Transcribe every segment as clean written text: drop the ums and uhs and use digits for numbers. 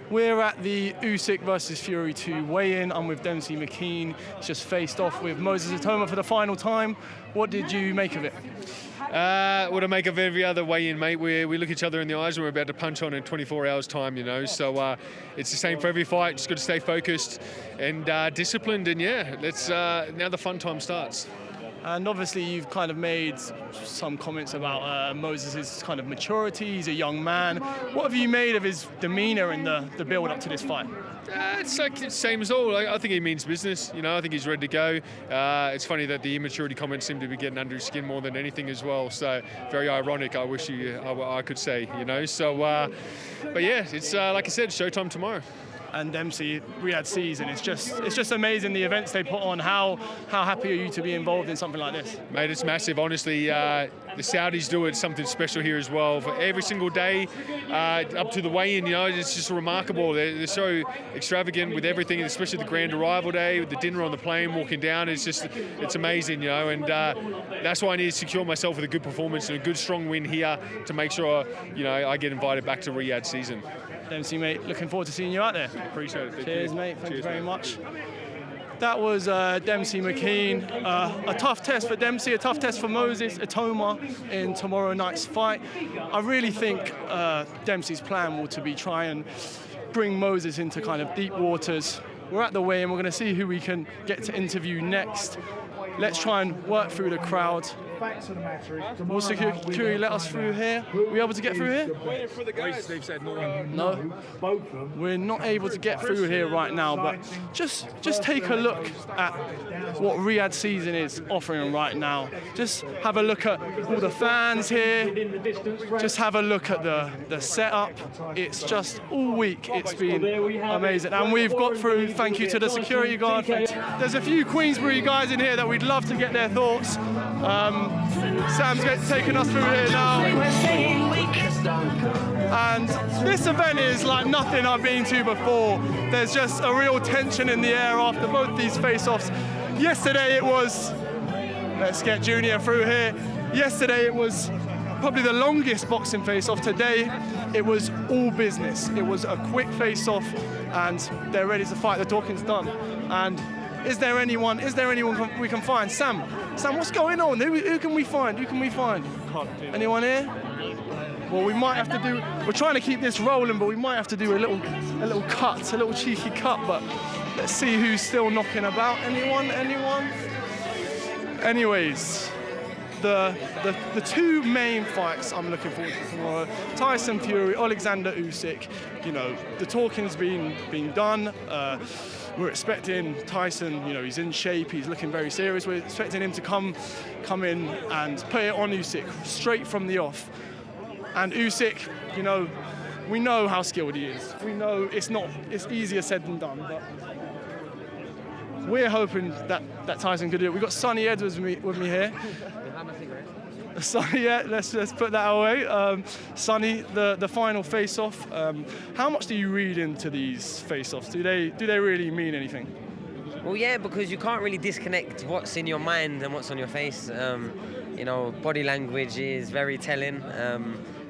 We're at the Usyk versus Fury 2 weigh-in. I'm with Dempsey McKean. He's just faced off with Moses Atoma for the final time. What did you make of it? What I make of every other weigh-in, mate. We look each other in the eyes and we're about to punch on in 24 hours time, you know. So it's the same for every fight. Just got to stay focused and disciplined. And yeah, let's now the fun time starts. And obviously you've kind of made some comments about Moses' kind of maturity. He's a young man. What have you made of his demeanor in the build-up to this fight? It's like the same as all. I think he means business. You know, I think he's ready to go. It's funny that the immaturity comments seem to be getting under his skin more than anything as well. So very ironic. I wish I could say, you know. So, but yeah, it's like I said, showtime tomorrow. And Dempsey, Riyadh season, it's just amazing the events they put on. How happy are you to be involved in something like this? Mate, it's massive. Honestly, the Saudis do it something special here as well. For every single day, up to the weigh-in, you know, it's just remarkable. They're so extravagant with everything, especially the grand arrival day, with the dinner on the plane, walking down. It's amazing, you know. And that's why I need to secure myself with a good performance and a good, strong win here to make sure, you know, I get invited back to Riyadh season. Dempsey, mate, looking forward to seeing you out there. Appreciate it. Cheers, mate. Thank you very much. That was Dempsey McKean. A tough test for Dempsey, a tough test for Moses Atoma in tomorrow night's fight. I really think Dempsey's plan will to be try and bring Moses into kind of deep waters. We're at the weigh and we're going to see who we can get to interview next. Let's try and work through the crowd. Will security let us through here? Are we able to get through here? Waiting for the guys. They've said no. No, we're not able to get through here right now, but just take a look at what Riyadh season is offering right now. Just have a look at all the fans here. Just have a look at the setup. It's just all week it's been amazing. And we've got through, thank you to the security guard. There's a few Queensberry guys in here that we'd love to get their thoughts. Sam's taking us through here now. And this event is like nothing I've been to before. There's just a real tension in the air after both these face-offs. Yesterday it was, let's get Junior through here. Yesterday it was probably the longest boxing face-off. Today it was all business. It was a quick face-off and they're ready to fight. The talking's done. And is there anyone we can find? Sam, what's going on? Who can we find? Who can we find? Anyone here? Well, we might have to do, we're trying to keep this rolling, but we might have to do a little cut, a little cheeky cut, but let's see who's still knocking about. Anyone? Anyways, the two main fights I'm looking forward to tomorrow, Tyson Fury, Alexander Usyk. You know, the talking's been done. We're expecting Tyson, you know, he's in shape, he's looking very serious. We're expecting him to come in and put it on Usyk straight from the off. And Usyk, you know, we know how skilled he is. We know it's easier said than done, but we're hoping that Tyson could do it. We've got Sonny Edwards with me here. Sonny, yeah, let's put that away. Sonny, the final face-off. How much do you read into these face-offs? Do they really mean anything? Well, yeah, because you can't really disconnect what's in your mind and what's on your face. You know, body language is very telling.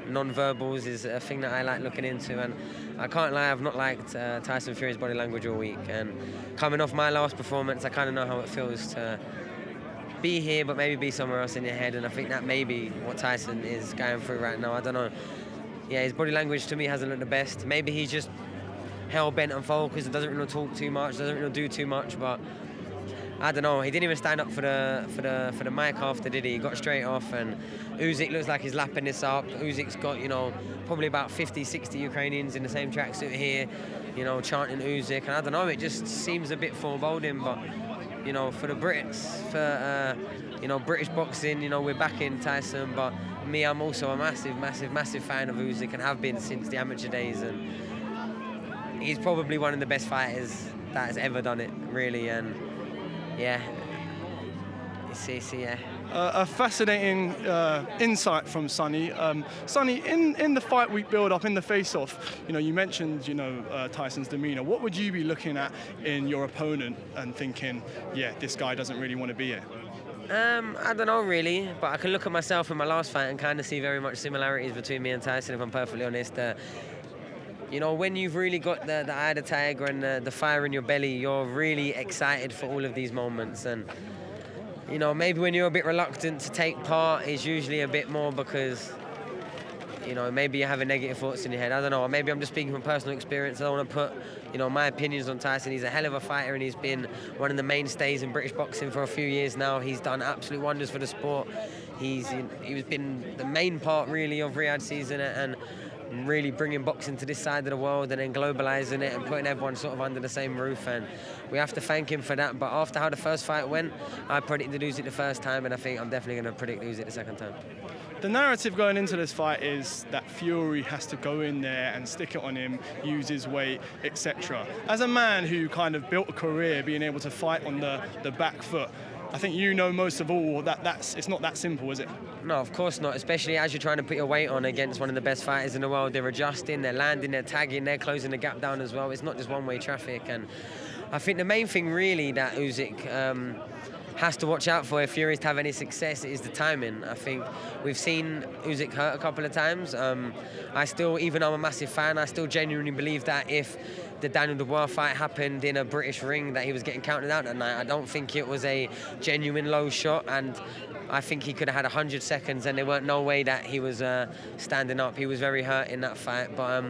Non-verbals is a thing that I like looking into, and I can't lie, I've not liked Tyson Fury's body language all week. And coming off my last performance, I kind of know how it feels to be here, but maybe be somewhere else in your head, and I think that may be what Tyson is going through right now. I don't know. Yeah, his body language to me hasn't looked the best. Maybe he's just hell-bent and focused and doesn't really talk too much, doesn't really do too much, but I don't know. He didn't even stand up for the mic after, did he? He got straight off, and Usyk looks like he's lapping this up. Usyk's got, you know, probably about 50, 60 Ukrainians in the same tracksuit here, you know, chanting Usyk, and I don't know, it just seems a bit foreboding, but you know, for the Brits, for you know, British boxing, you know, we're backing Tyson, but me, I'm also a massive fan of Usyk and have been since the amateur days, and he's probably one of the best fighters that has ever done it, really, and yeah, yeah. A fascinating insight from Sonny. Sonny, in the fight week build-up, in the face-off, you know, you mentioned, you know, Tyson's demeanor. What would you be looking at in your opponent and thinking, yeah, this guy doesn't really want to be here? I don't know really, but I can look at myself in my last fight and kind of see very much similarities between me and Tyson, if I'm perfectly honest. you know, when you've really got the eye of the tiger and the fire in your belly, you're really excited for all of these moments. And, you know, maybe when you're a bit reluctant to take part, it's usually a bit more because, you know, maybe you're having negative thoughts in your head. I don't know. Or maybe I'm just speaking from personal experience. I don't want to put, you know, my opinions on Tyson. He's a hell of a fighter, and he's been one of the mainstays in British boxing for a few years now. He's done absolute wonders for the sport. He's been the main part, really, of Riyadh season and really bringing boxing to this side of the world and then globalizing it and putting everyone sort of under the same roof. And we have to thank him for that. But after how the first fight went, I predicted Usyk the first time, and I think I'm definitely going to predict Usyk the second time. The narrative going into this fight is that Fury has to go in there and stick it on him, use his weight, etc. As a man who kind of built a career being able to fight on the back foot, I think you know most of all that it's not that simple, is it? No, of course not, especially as you're trying to put your weight on against one of the best fighters in the world. They're adjusting, they're landing, they're tagging, they're closing the gap down as well. It's not just one-way traffic. And I think the main thing really that Usyk has to watch out for if Fury is to have any success is the timing. I think we've seen Usyk hurt a couple of times. I still, even though I'm a massive fan, I still genuinely believe that if the Daniel Dubois fight happened in a British ring, that he was getting counted out that night. I don't think it was a genuine low shot, and I think he could have had 100 seconds and there weren't no way that he was standing up. He was very hurt in that fight, but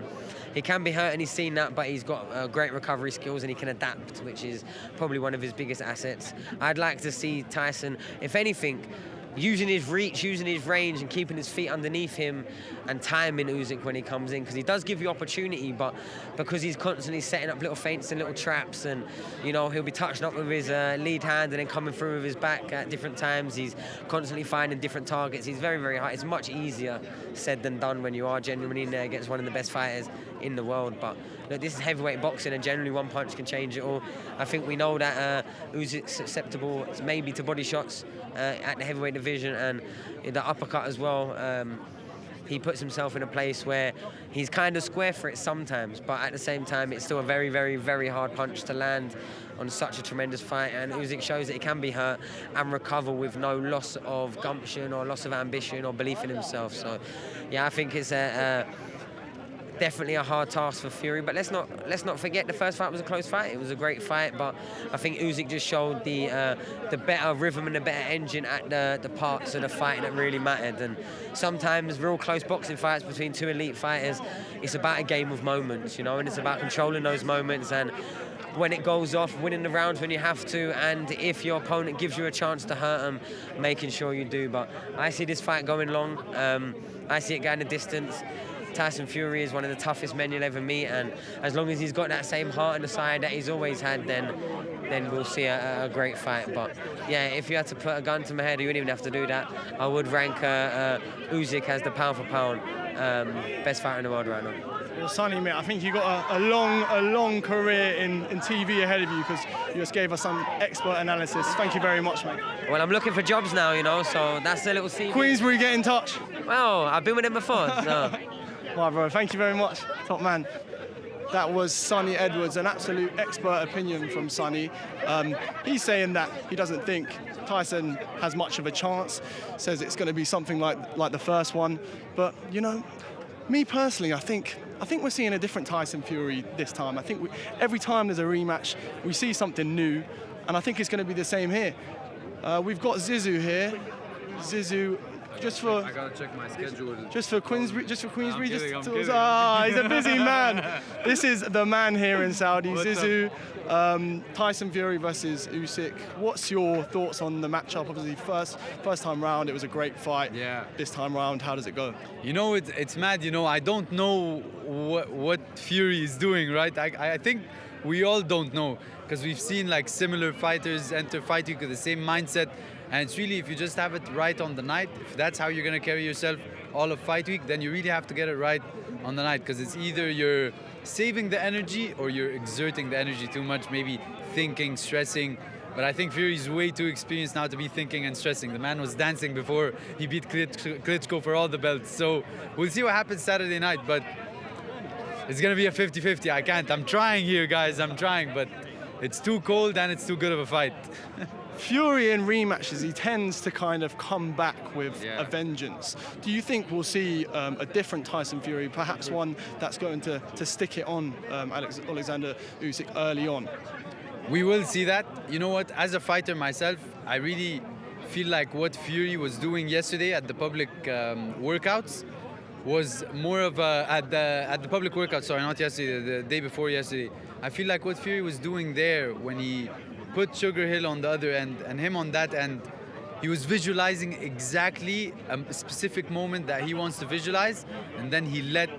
he can be hurt and he's seen that, but he's got great recovery skills and he can adapt, which is probably one of his biggest assets. I'd like to see Tyson, if anything, using his reach, using his range and keeping his feet underneath him and timing Usyk when he comes in, because he does give you opportunity, but because he's constantly setting up little feints and little traps, and, you know, he'll be touching up with his lead hand and then coming through with his back at different times. He's constantly finding different targets. He's very, very high. It's much easier said than done when you are genuinely in there against one of the best fighters in the world. But look, this is heavyweight boxing, and generally one punch can change it all. I think we know that Usyk's susceptible maybe to body shots at the heavyweight division, and the uppercut as well. He puts himself in a place where he's kind of square for it sometimes, but at the same time, it's still a very, very, very hard punch to land on such a tremendous fight. And Usyk shows that he can be hurt and recover with no loss of gumption or loss of ambition or belief in himself. So, yeah, I think it's definitely a hard task for Fury, but let's not forget the first fight was a close fight. It was a great fight, but I think Usyk just showed the better rhythm and the better engine at the parts of the fight that really mattered. And sometimes real close boxing fights between two elite fighters, it's about a game of moments, you know, and it's about controlling those moments and when it goes off, winning the rounds when you have to, and if your opponent gives you a chance to hurt them, making sure you do. But I see this fight going long. I see it going the distance. Tyson Fury is one of the toughest men you'll ever meet, and as long as he's got that same heart on the side that he's always had, then we'll see a great fight. But yeah, if you had to put a gun to my head, you wouldn't even have to do that. I would rank Usyk as the pound for pound best fighter in the world right now. Well, Sonny, mate, I think you've got a long career in TV ahead of you, because you just gave us some expert analysis. Thank you very much, mate. Well, I'm looking for jobs now, you know, so that's a little CV. Queensberry, get in touch. Well, I've been with him before, so. Right, bro, thank you very much. Top man. That was Sonny Edwards, an absolute expert opinion from Sonny. He's saying that he doesn't think Tyson has much of a chance, says it's going to be something like the first one. But, you know, me personally, I think we're seeing a different Tyson Fury this time. I think every time there's a rematch, we see something new, and I think it's going to be the same here. We've got Zizou here. Zizou, just for I gotta check my schedule. Just for Queensberry. I'm kidding. He's a busy man. This is the man here in Saudi. Zizou, Tyson Fury versus Usyk. What's your thoughts on the matchup? Obviously, first time round, it was a great fight. Yeah. This time round, how does it go? You know, it's mad. You know, I don't know what Fury is doing, right? I think we all don't know, because we've seen like similar fighters enter fight week with the same mindset. And it's really, if you just have it right on the night, if that's how you're going to carry yourself all of fight week, then you really have to get it right on the night, because it's either you're saving the energy or you're exerting the energy too much, maybe thinking, stressing. But I think Fury's way too experienced now to be thinking and stressing. The man was dancing before he beat Klitschko for all the belts. So we'll see what happens Saturday night, but it's going to be a 50-50. I can't. I'm trying here, guys. I'm trying, but it's too cold and it's too good of a fight. Fury in rematches, he tends to kind of come back with a vengeance. Do you think we'll see a different Tyson Fury, perhaps one that's going to stick it on Alexander Usyk early on? We will see that. You know what? As a fighter myself, I really feel like what Fury was doing yesterday at the public workouts was more of a at the public workout. Sorry, not yesterday. The day before yesterday. I feel like what Fury was doing there when he put Sugar Hill on the other end and him on that end, he was visualizing exactly a specific moment that he wants to visualize, and then he let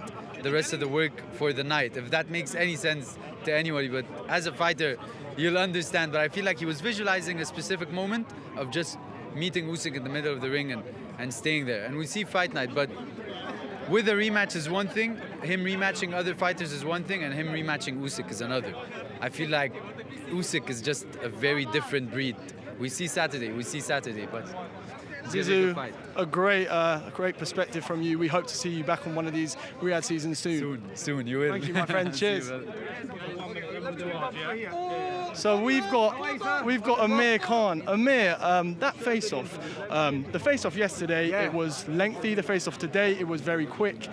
the rest of the work for the night. If that makes any sense to anybody, but as a fighter, you'll understand. But I feel like he was visualizing a specific moment of just meeting Usyk in the middle of the ring and staying there. And we see fight night, but with a rematch is one thing, him rematching other fighters is one thing, and him rematching Usyk is another. I feel like Usyk is just a very different breed. We see Saturday, but it's gonna be a good fight. A great perspective from you. We hope to see you back on one of these Riyadh seasons soon. Soon, you will. Thank you, my friend. Cheers. You, So we've got Amir Khan. Amir, that face-off, the face-off yesterday, it was lengthy. The face-off today, it was very quick.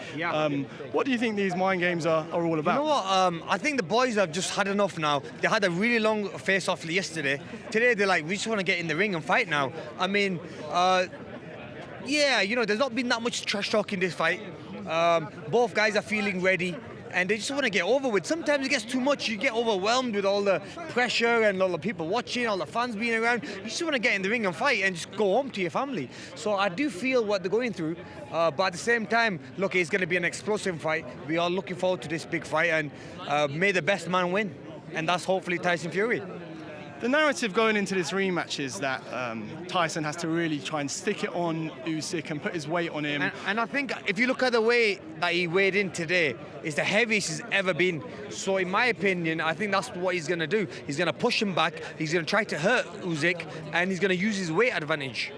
What do you think these mind games are all about? You know what? I think the boys have just had enough now. They had a really long face-off yesterday. Today they're like, we just want to get in the ring and fight now. I mean, yeah, you know, there's not been that much trash talk in this fight. Both guys are feeling ready, and they just want to get over with. Sometimes it gets too much. You get overwhelmed with all the pressure and all the people watching, all the fans being around. You just want to get in the ring and fight and just go home to your family. So I do feel what they're going through, but at the same time, look, it's going to be an explosive fight. We are looking forward to this big fight, and may the best man win, and that's hopefully Tyson Fury. The narrative going into this rematch is that Tyson has to really try and stick it on Usyk and put his weight on him. And I think if you look at the way that he weighed in today, it's the heaviest he's ever been. So in my opinion, I think that's what he's going to do. He's going to push him back, he's going to try to hurt Usyk, and he's going to use his weight advantage.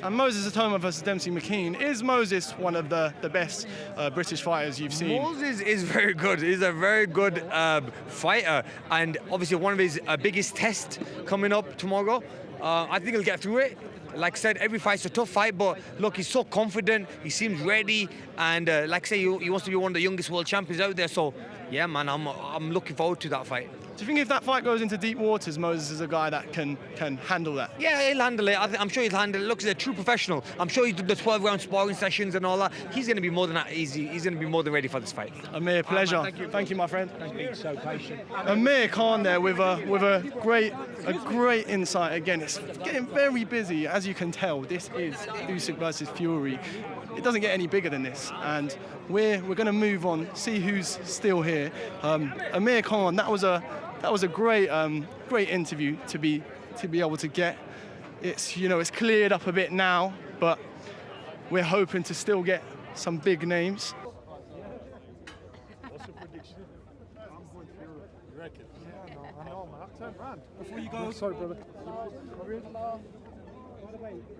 And Moses Atoma versus Dempsey McKean. Is Moses one of the best British fighters you've seen? Moses is very good. He's a very good fighter, and obviously one of his biggest tests coming up tomorrow. I think he'll get through it. Like I said, every fight's a tough fight, but look, he's so confident, he seems ready, and like I say, he wants to be one of the youngest world champions out there. So yeah, man, I'm looking forward to that fight. Do you think if that fight goes into deep waters, Moses is a guy that can handle that? Yeah, he'll handle it. I'm sure he'll handle it. Look, he's a true professional. I'm sure he's done the 12-round sparring sessions and all that. He's going to be more than that easy. He's going to be more than ready for this fight. Amir, pleasure. Thank you, my friend. Thank you. So patient. Amir Khan there with a great insight. Again, it's getting very busy, as you can tell. This is Usyk versus Fury. It doesn't get any bigger than this, and we're going to move on, see who's still here. Amir Khan, that was a great interview to be able to get. It's it's cleared up a bit now, but we're hoping to still get some big names. What's your prediction? I'm going Fury. You reckon? Yeah, no, I know, man. Turn round. Before you go. Sorry, brother.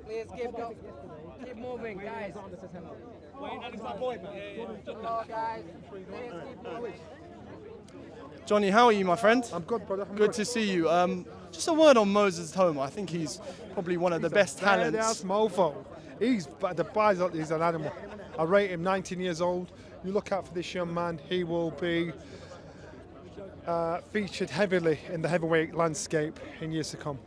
Please keep moving, guys. Johnny, how are you, my friend? I'm good, brother. Good to see you. Just a word on Moses Atoma. I think he's probably one of the best talents. That's mofo. He's an animal. I rate him 19 years old. You look out for this young man. He will be featured heavily in the heavyweight landscape in years to come.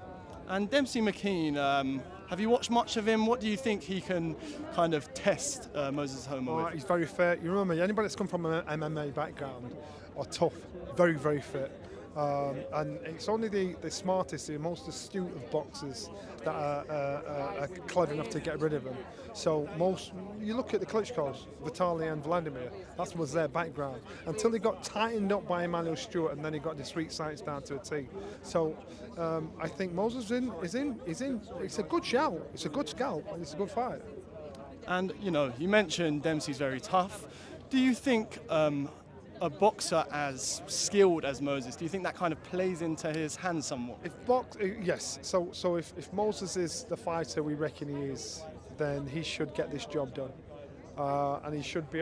And Dempsey McKean, have you watched much of him? What do you think he can kind of test Moses Atoma with? He's very fit. You remember, anybody that's come from an MMA background are tough, very, very fit. And it's only the smartest, the most astute of boxers that are clever enough to get rid of him. So you look at the Klitschko's, Vitaly and Vladimir, that was their background. Until he got tightened up by Emmanuel Stewart, and then he got the street science down to a T. So I think Moses is in. It's a good shout. It's a good scalp, and it's a good fight. And you mentioned Dempsey's very tough. Do you think a boxer as skilled as Moses, do you think that kind of plays into his hands somewhat? Yes. So if Moses is the fighter we reckon he is, then he should get this job done, and he should be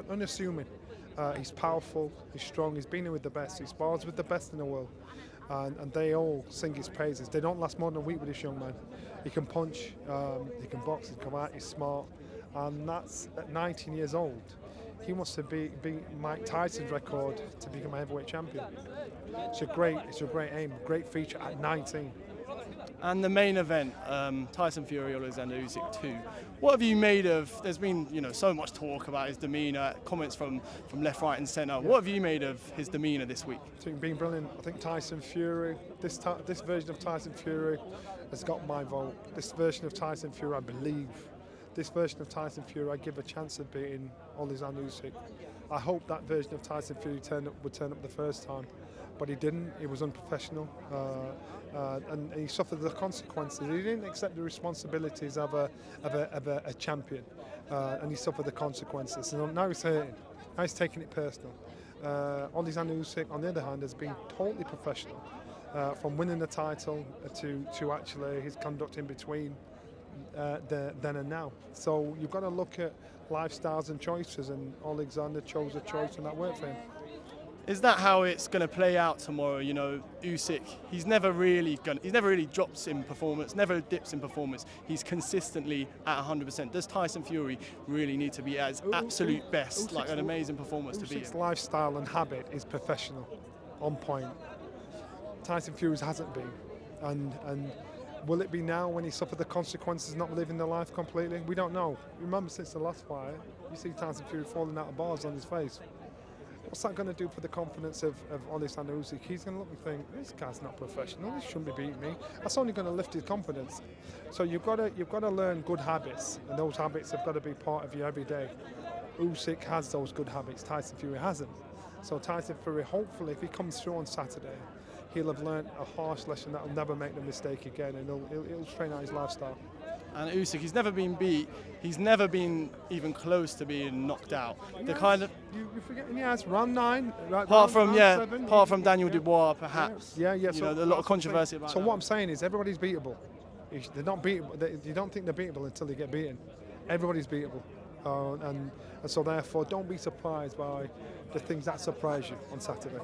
unassuming. He's powerful, he's strong, he's been in with the best, he spars with the best in the world, and they all sing his praises. They don't last more than a week with this young man. He can punch, he can box, he can come out, he's smart, and that's at 19 years old. He wants to beat Mike Tyson's record to become a heavyweight champion. It's a great aim, great feature at 19. And the main event, Tyson Fury, Alexander Usyk 2. What have you made of? There's been, so much talk about his demeanour, comments from left, right, and centre. What have you made of his demeanour this week? I think being brilliant. I think Tyson Fury, this version of Tyson Fury has got my vote. This version of Tyson Fury, I believe. This version of Tyson Fury, I give a chance of beating Alexander Usyk. I hope that version of Tyson Fury would turn up the first time, but he didn't. He was unprofessional, and he suffered the consequences. He didn't accept the responsibilities of a champion, and he suffered the consequences. And now he's hurting. Now he's taking it personal. Alexander Usyk, on the other hand, has been totally professional, from winning the title to actually his conduct in between. Then and now. So you've got to look at lifestyles and choices, and Alexander chose a choice and that worked for him. Is that how it's going to play out tomorrow? Usyk, he's never really drops in performance, never dips in performance. He's consistently at 100%. Does Tyson Fury really need to be at his absolute best, like an amazing performance to beat him? Usyk's lifestyle and habit is professional, on point. Tyson Fury's hasn't been, and will it be now when he suffered the consequences of not living the life completely? We don't know. Remember, since the last fight, you see Tyson Fury falling out of bars on his face. What's that going to do for the confidence of Alexander Usyk? He's going to look and think, this guy's not professional. He shouldn't be beating me. That's only going to lift his confidence. So you've got to learn good habits, and those habits have got to be part of you every day. Usyk has those good habits. Tyson Fury hasn't. So Tyson Fury, hopefully, if he comes through on Saturday, he'll have learned a harsh lesson that will never make the mistake again, and he'll train out his lifestyle. And Usyk, he's never been beat. He's never been even close to being knocked out. You're forgetting, yes, round 9. Right, apart from 7, Daniel Dubois, perhaps. Yeah. So a lot of controversy about that. So what I'm saying is, everybody's beatable. They're not beatable. You don't think they're beatable until they get beaten. Everybody's beatable, and so therefore, don't be surprised by the things that surprise you on Saturday.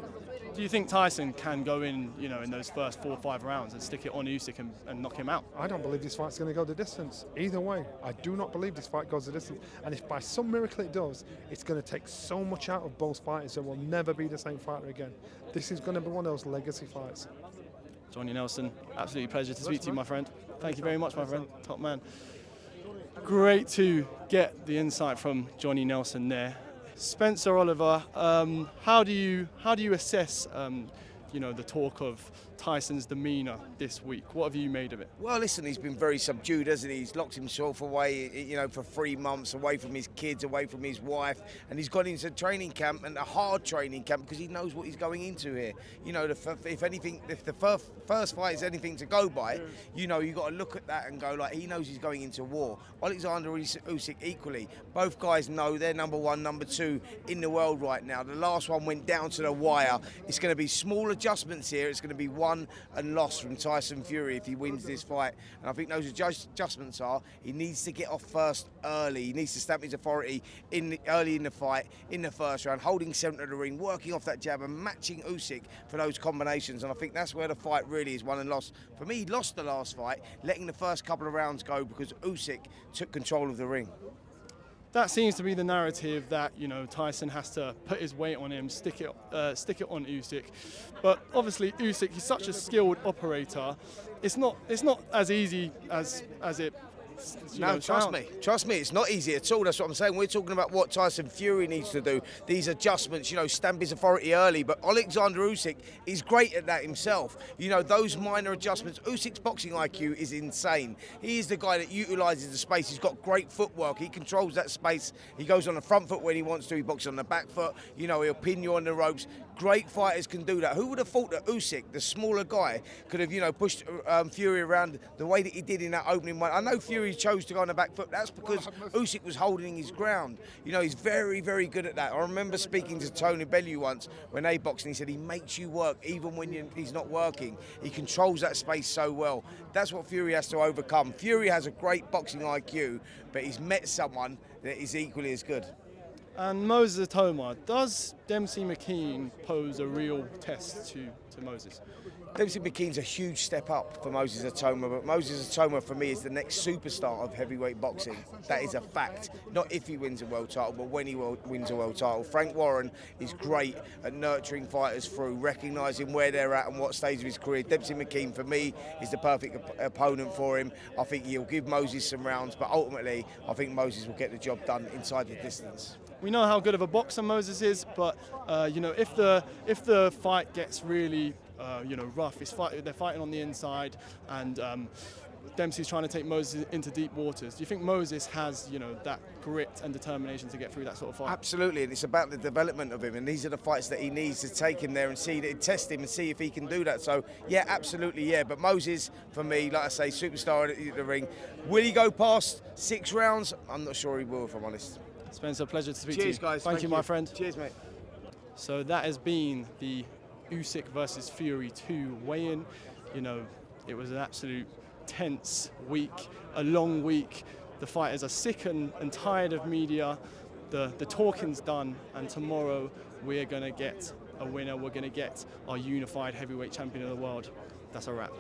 Do you think Tyson can go in, in those first 4 or 5 rounds and stick it on Usyk and knock him out? I don't believe this fight's going to go the distance. Either way, I do not believe this fight goes the distance. And if by some miracle it does, it's going to take so much out of both fighters that will never be the same fighter again. This is going to be one of those legacy fights. Johnny Nelson, absolutely a pleasure to speak to you, my friend. Thank you very much, my friend. Top man. Great to get the insight from Johnny Nelson there. Spencer Oliver, how do you assess the talk of Tyson's demeanour this week? What have you made of it? Well, listen, he's been very subdued, hasn't he? He's locked himself away, for 3 months, away from his kids, away from his wife, and he's gone into training camp, and a hard training camp, because he knows what he's going into here. If the first fight is anything to go by, you've got to look at that and go, he knows he's going into war. Alexander Usyk equally. Both guys know they're number 1, number 2 in the world right now. The last one went down to the wire. It's going to be small adjustments here. It's going to be won and lost from Tyson Fury if he wins this fight. And I think those adjustments are, he needs to get off first early. He needs to stamp his authority early in the fight, in the first round, holding centre of the ring, working off that jab and matching Usyk for those combinations. And I think that's where the fight really is won and lost. For me, he lost the last fight, letting the first couple of rounds go because Usyk took control of the ring. That seems to be the narrative that Tyson has to put his weight on him, stick it on Usyk. But obviously Usyk, he's such a skilled operator. It's not as easy as it. No, trust me, it's not easy at all. That's what I'm saying. We're talking about what Tyson Fury needs to do. These adjustments, stamp his authority early. But Alexander Usyk is great at that himself. Those minor adjustments. Usyk's boxing IQ is insane. He is the guy that utilises the space. He's got great footwork. He controls that space. He goes on the front foot when he wants to. He boxes on the back foot. He'll pin you on the ropes. Great fighters can do that. Who would have thought that Usyk, the smaller guy, could have, pushed Fury around the way that he did in that opening one? I know Fury chose to go on the back foot. That's because Usyk was holding his ground. He's very, very good at that. I remember speaking to Tony Bellew once when they boxed, and he said he makes you work even when he's not working. He controls that space so well. That's what Fury has to overcome. Fury has a great boxing IQ, but he's met someone that is equally as good. And Moses Atoma, does Dempsey McKean pose a real test to Moses? Dempsey McKean's a huge step up for Moses Atoma, but Moses Atoma for me is the next superstar of heavyweight boxing. That is a fact. Not if he wins a world title, but when he wins a world title. Frank Warren is great at nurturing fighters through, recognising where they're at and what stage of his career. Dempsey McKean for me is the perfect opponent for him. I think he'll give Moses some rounds, but ultimately I think Moses will get the job done inside the distance. We know how good of a boxer Moses is, but you know, if the fight gets really you know, rough, they're fighting on the inside, and Dempsey's trying to take Moses into deep waters. Do you think Moses has, you know, that grit and determination to get through that sort of fight? Absolutely, and it's about the development of him, and these are the fights that he needs to take him there and test him and see if he can do that. So yeah, absolutely, yeah. But Moses, for me, like I say, superstar at the ring. Will he go past 6 rounds? I'm not sure he will, if I'm honest. Spencer, pleasure to speak to you. Cheers, guys. Thank you, my friend. Cheers, mate. So that has been the Usyk versus Fury 2 weigh-in. You know, it was an absolute tense week, a long week. The fighters are sick and tired of media. The talking's done, and tomorrow we're going to get a winner. We're going to get our unified heavyweight champion of the world. That's a wrap.